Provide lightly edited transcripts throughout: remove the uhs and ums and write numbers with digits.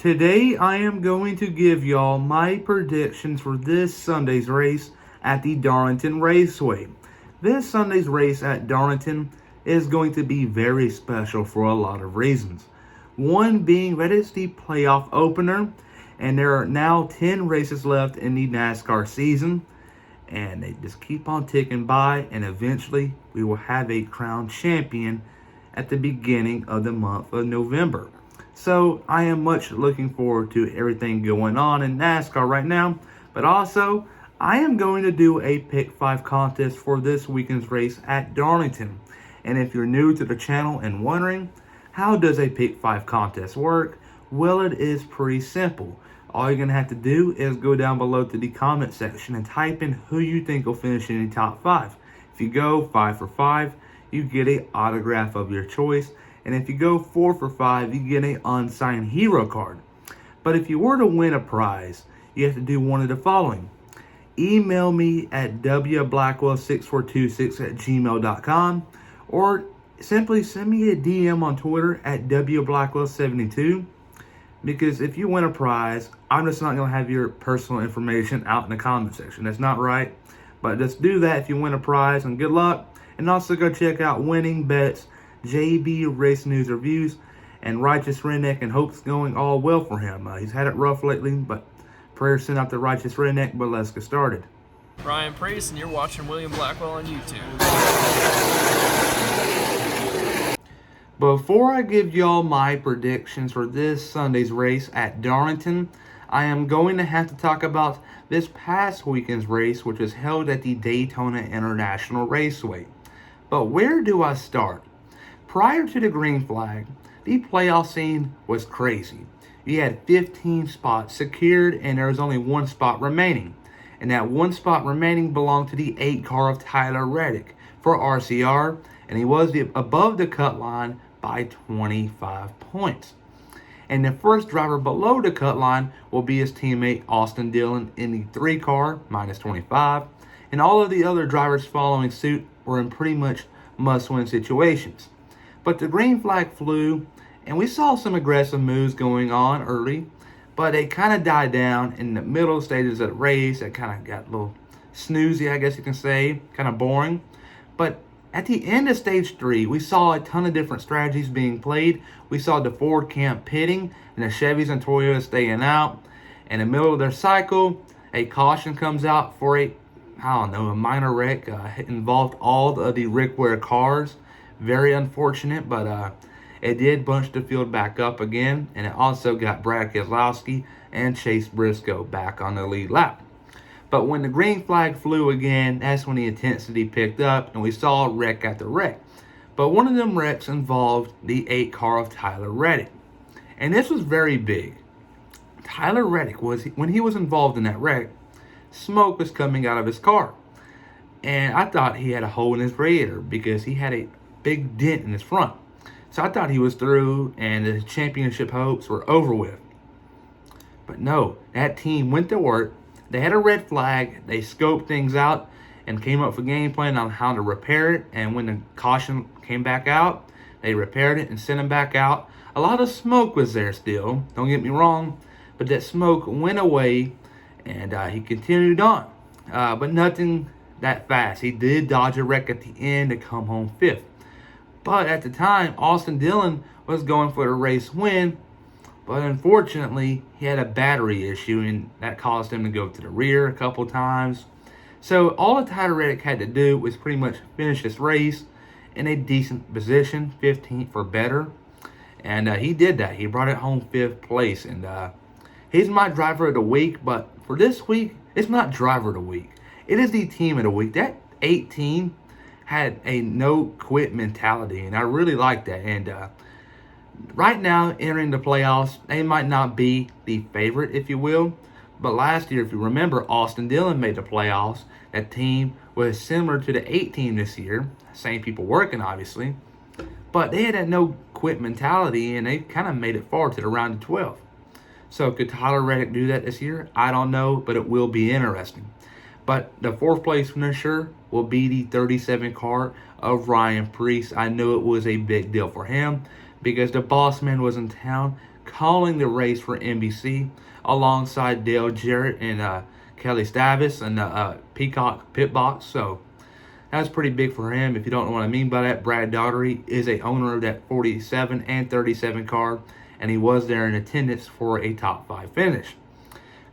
Today I am going to give y'all my predictions for this Sunday's race at the Darlington Raceway. This Sunday's race at Darlington is going to be very special for a lot of reasons. One being that it's the playoff opener, and there are now 10 races left in the NASCAR season, and they just keep on ticking by, and eventually we will have a crowned champion at the beginning of the month of November. So I am much looking forward to everything going on in NASCAR right now, but also I am going to do a pick 5 contest for this weekend's race at Darlington. And if you're new to the channel and wondering, how does a pick 5 contest work? Well, it is pretty simple. All you're going to have to do is go down below to the comment section and type in who you think will finish in the top 5. If you go 5 for 5, you get an autograph of your choice. And if you go 4 for 5, you get an unsigned hero card. But if you were to win a prize, you have to do one of the following. Email me at wblackwell6426@gmail.com, or simply send me a DM on Twitter at wblackwell72. Because if you win a prize, I'm just not going to have your personal information out in the comment section. That's not right. But just do that if you win a prize, and good luck. And also go check out Winning Bets, JB Race News Reviews, and Righteous Redneck, and hope it's going all well for him. He's had it rough lately, but prayers sent out to Righteous Redneck. But let's get started. Ryan Priest, and you're watching William Blackwell on YouTube. Before I give y'all my predictions for this Sunday's race at Darlington, I am going to have to talk about this past weekend's race, which was held at the Daytona International Raceway. But where do I start? Prior to the green flag, the playoff scene was crazy. You had 15 spots secured, and there was only one spot remaining. And that one spot remaining belonged to the 8 car of Tyler Reddick for RCR, and he was above the cut line by 25 points. And the first driver below the cut line will be his teammate Austin Dillon in the 3 car, minus 25. And all of the other drivers following suit were in pretty much must-win situations. But the green flag flew, and we saw some aggressive moves going on early, but they kind of died down in the middle stages of the race. It kind of got a little snoozy, I guess you can say, kind of boring. But at the end of stage 3, we saw a ton of different strategies being played. We saw the Ford camp pitting, and the Chevys and Toyotas staying out. In the middle of their cycle, a caution comes out for a minor wreck. It involved all of the Rick Ware cars. Very unfortunate, but it did bunch the field back up again, and it also got Brad Keselowski and Chase Briscoe back on the lead lap. But when the green flag flew again, that's when the intensity picked up, and we saw wreck after wreck. But one of them wrecks involved the 8 car of Tyler Reddick, and this was very big. Tyler Reddick when he was involved in that wreck, smoke was coming out of his car, and I thought he had a hole in his radiator because he had a big dent in his front. So I thought he was through and his championship hopes were over with. But no, that team went to work. They had a red flag. They scoped things out and came up with a game plan on how to repair it. And when the caution came back out, they repaired it and sent him back out. A lot of smoke was there still, don't get me wrong, but that smoke went away, and he continued on. But nothing that fast. He did dodge a wreck at the end to come home 5th. But at the time, Austin Dillon was going for the race win, but unfortunately, he had a battery issue, and that caused him to go to the rear a couple times. So all that Tyler Reddick had to do was pretty much finish this race in a decent position, 15th or better. And he did that. He brought it home 5th place, and he's my driver of the week. But for this week, it's not driver of the week. It is the team of the week. That 18 had a no-quit mentality, and I really like that. And right now, entering the playoffs, they might not be the favorite, if you will. But last year, if you remember, Austin Dillon made the playoffs. That team was similar to the 8 team this year. Same people working, obviously. But they had that no-quit mentality, and they kind of made it far to the round of 12. So could Tyler Reddick do that this year? I don't know, but it will be interesting. But the 4th place finisher will be the 37 car of Ryan Priest. I know it was a big deal for him because the boss man was in town calling the race for NBC alongside Dale Jarrett and Kelly Stavis and the Peacock Pit Box. So that's pretty big for him. If you don't know what I mean by that, Brad Daugherty is a owner of that 47 and 37 car, and he was there in attendance for a top 5 finish.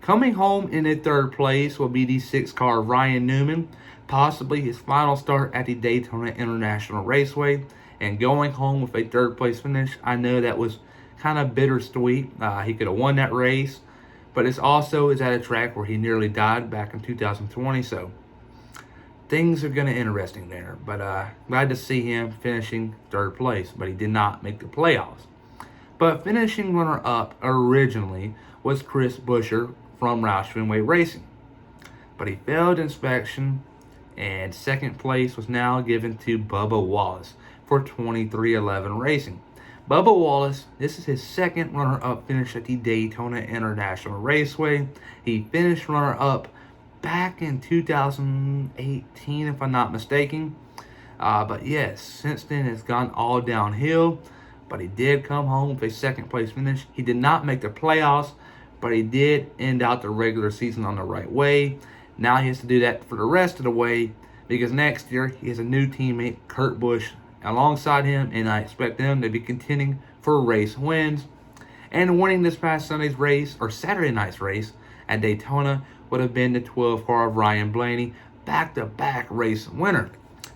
Coming home in the 3rd place will be the 6 car Ryan Newman, possibly his final start at the Daytona International Raceway, and going home with a 3rd place finish. I know that was kind of bittersweet. He could have won that race, but it's also is at a track where he nearly died back in 2020, so things are going to interesting there. But glad to see him finishing 3rd place, but he did not make the playoffs. But finishing runner-up originally was Chris Buescher from Roush Fenway Racing, but he failed inspection, and 2nd place was now given to Bubba Wallace for 2311 Racing. Bubba Wallace, this is his 2nd runner-up finish at the Daytona International Raceway. He finished runner-up back in 2018, if I'm not mistaken. But yes, since then it's gone all downhill. But he did come home with a 2nd place finish. He did not make the playoffs, but he did end out the regular season on the right way. Now he has to do that for the rest of the way, because next year he has a new teammate, Kurt Busch, alongside him, and I expect them to be contending for race wins. And winning this past Sunday's race, or Saturday night's race at Daytona, would have been the 12 car of Ryan Blaney, back-to-back race winner.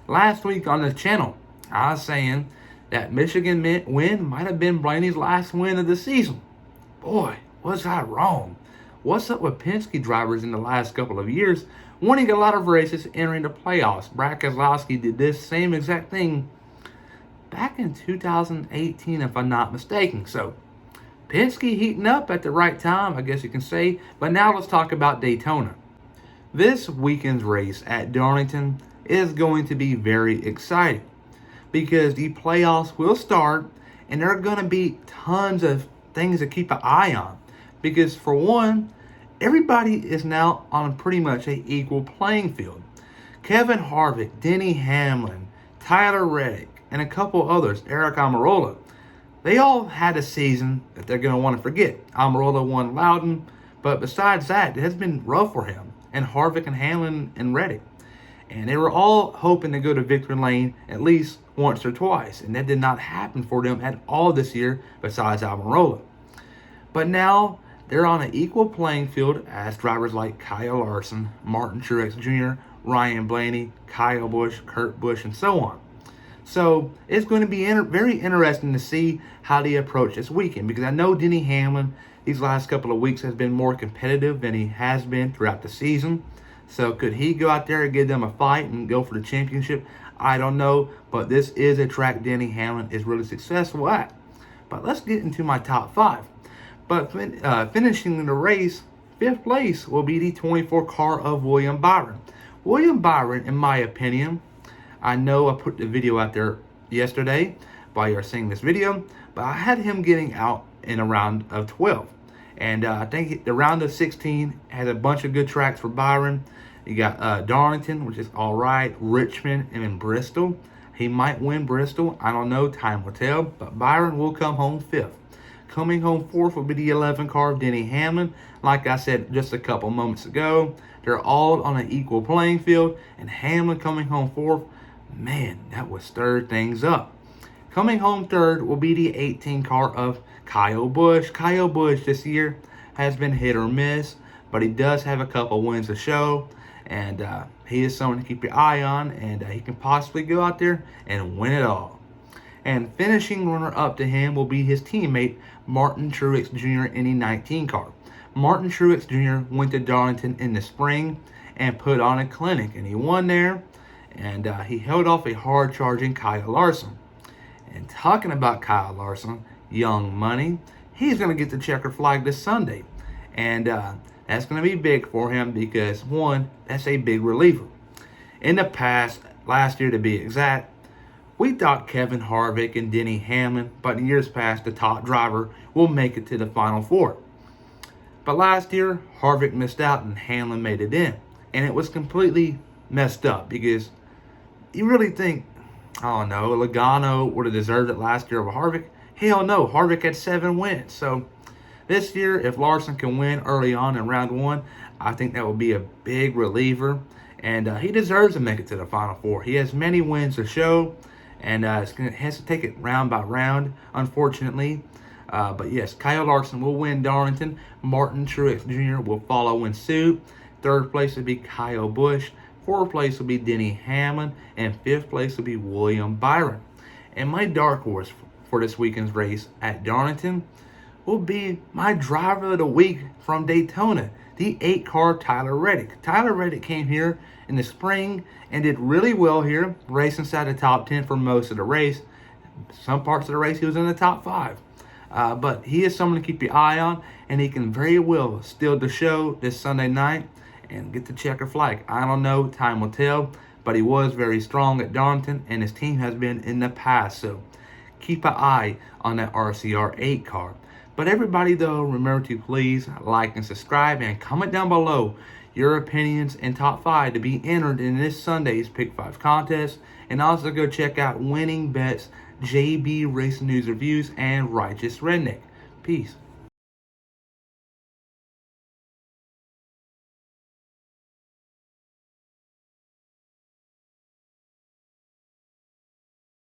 Last week on the channel, I was saying that Michigan win might have been Blaney's last win of the season. Boy, was I wrong. What's up with Penske drivers in the last couple of years, winning a lot of races, entering the playoffs? Brad Keselowski did this same exact thing back in 2018, if I'm not mistaken. So Penske heating up at the right time, I guess you can say. But now let's talk about Daytona. This weekend's race at Darlington is going to be very exciting, because the playoffs will start, and there are going to be tons of things to keep an eye on. Because for one, everybody is now on pretty much an equal playing field. Kevin Harvick, Denny Hamlin, Tyler Reddick, and a couple others, Eric Almirola, they all had a season that they're going to want to forget. Almirola won Loudon, but besides that, it has been rough for him, and Harvick and Hamlin and Reddick. And they were all hoping to go to victory lane at least once or twice, and that did not happen for them at all this year, besides Almirola. But now they're on an equal playing field as drivers like Kyle Larson, Martin Truex Jr., Ryan Blaney, Kyle Busch, Kurt Busch, and so on. So it's going to be very interesting to see how they approach this weekend, because I know Denny Hamlin these last couple of weeks has been more competitive than he has been throughout the season. So could he go out there and give them a fight and go for the championship? I don't know, but this is a track Denny Hamlin is really successful at. But let's get into my top 5. But finishing the race, 5th place will be the 24 car of William Byron. William Byron, in my opinion, I know I put the video out there yesterday while you're seeing this video, but I had him getting out in a round of 12. And I think the round of 16 has a bunch of good tracks for Byron. You got Darlington, which is all right, Richmond, and then Bristol. He might win Bristol. I don't know. Time will tell. But Byron will come home 5th. Coming home 4th will be the 11 car of Denny Hamlin. Like I said just a couple moments ago, they're all on an equal playing field. And Hamlin coming home 4th, man, that would stir things up. Coming home 3rd will be the 18 car of Kyle Busch. Kyle Busch this year has been hit or miss, but he does have a couple wins to show. And he is someone to keep your eye on, and he can possibly go out there and win it all. And finishing runner-up to him will be his teammate, Martin Truex Jr. in the 19 car. Martin Truex Jr. went to Darlington in the spring and put on a clinic, and he won there. And he held off a hard-charging Kyle Larson. And talking about Kyle Larson, Young Money, he's going to get the checker flag this Sunday. And that's going to be big for him because, one, that's a big reliever. In the past, last year to be exact, we thought Kevin Harvick and Denny Hamlin, but in years past, the top driver will make it to the Final Four. But last year, Harvick missed out and Hamlin made it in. And it was completely messed up because you really think, oh no, Logano would have deserved it last year over Harvick. Hell no, Harvick had 7 wins. So This year, if Larson can win early on in round one, I think that will be a big reliever. And he deserves to make it to the Final Four. He has many wins to show, and has to take it round by round, unfortunately. But yes, Kyle Larson will win Darlington. Martin Truex Jr. will follow in suit. Third place will be Kyle Busch. Fourth place will be Denny Hamlin. And fifth place will be William Byron. And my dark horse for this weekend's race at Darlington will be my driver of the week from Daytona, the 8-car Tyler Reddick. Tyler Reddick came here in the spring and did really well here, racing inside the top 10 for most of the race. Some parts of the race he was in the top 5. But he is someone to keep your eye on, and he can very well steal the show this Sunday night and get the checker flag. I don't know, time will tell, but he was very strong at Darlington, and his team has been in the past, so keep an eye on that RCR 8 car. But everybody, though, remember to please like and subscribe and comment down below your opinions and top 5 to be entered in this Sunday's Pick 5 contest. And also go check out Winning Bets, JB Racing News Reviews, and Righteous Redneck. Peace.